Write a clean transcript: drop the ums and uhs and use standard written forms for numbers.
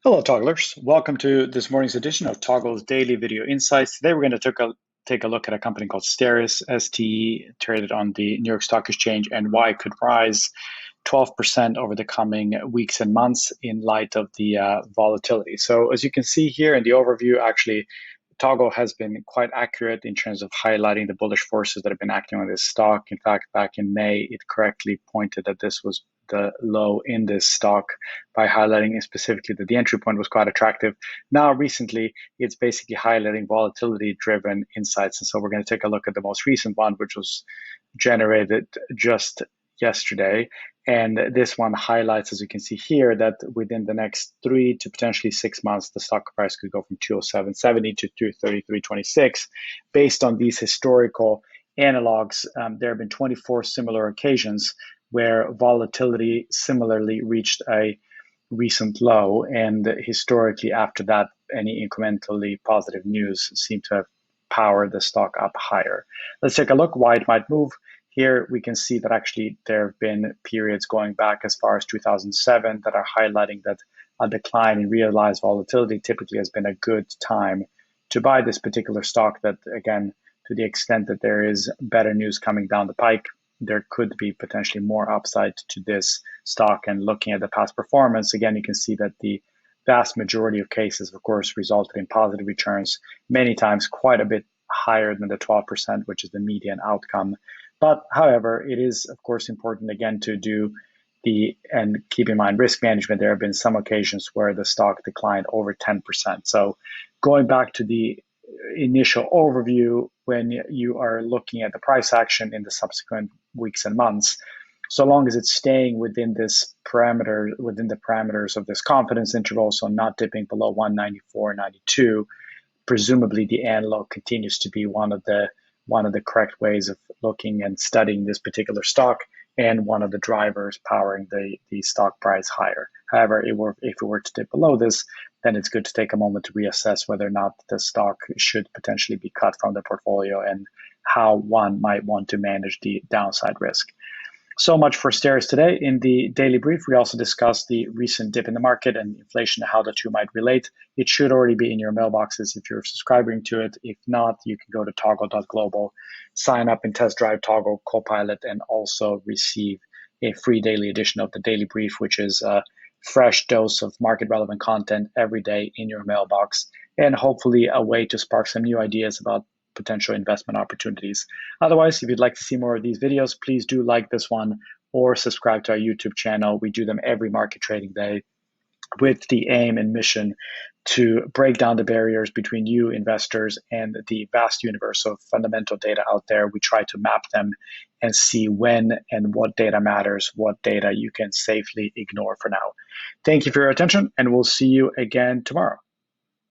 Hello, Togglers. Welcome to this morning's edition of Toggle's Daily Video Insights. Today, we're going to take a look at a company called STERIS, STE, traded on the New York Stock Exchange, and why it could rise 12% over the coming weeks and months in light of the volatility. So, as you can see here in the overview, actually, Toggle has been quite accurate in terms of highlighting the bullish forces that have been acting on this stock. In fact, back in May, it correctly pointed that this was the low in this stock by highlighting specifically that the entry point was quite attractive. Now, recently, it's basically highlighting volatility driven insights. And so we're going to take a look at the most recent one, which was generated just yesterday. And this one highlights, as you can see here, that within the next 3 to potentially 6 months, the stock price could go from 207.70 to 233.26. Based on these historical analogs, there have been 24 similar occasions where volatility similarly reached a recent low. And historically, after that, any incrementally positive news seemed to have powered the stock up higher. Let's take a look why it might move. Here we can see that actually there have been periods going back as far as 2007 that are highlighting that a decline in realized volatility typically has been a good time to buy this particular stock. That, again, to the extent that there is better news coming down the pike, there could be potentially more upside to this stock. And looking at the past performance, again, you can see that the vast majority of cases, of course, resulted in positive returns, many times quite a bit higher than the 12%, which is the median outcome. But however, it is, of course, important, again, to do and keep in mind risk management. There have been some occasions where the stock declined over 10%. So going back to the initial overview, when you are looking at the price action in the subsequent weeks and months, so long as it's staying within this parameter, within the parameters of this confidence interval, so not dipping below 194.92, presumably the analog continues to be one of the correct ways of looking and studying this particular stock, and one of the drivers powering the stock price higher. However, if it were to dip below this, then it's good to take a moment to reassess whether or not the stock should potentially be cut from the portfolio and how one might want to manage the downside risk. So much for STERIS today. In the daily brief, we also discussed the recent dip in the market and inflation and how the two might relate. It should already be in your mailboxes if you're subscribing to it. If not, you can go to toggle.global, sign up and test drive Toggle Copilot, and also receive a free daily edition of the daily brief, which is a fresh dose of market relevant content every day in your mailbox, and hopefully a way to spark some new ideas about potential investment opportunities. Otherwise, if you'd like to see more of these videos, please do like this one or subscribe to our YouTube channel. We do them every market trading day with the aim and mission to break down the barriers between you investors and the vast universe of fundamental data out there. We try to map them and see when and what data matters, what data you can safely ignore for now. Thank you for your attention, and we'll see you again tomorrow.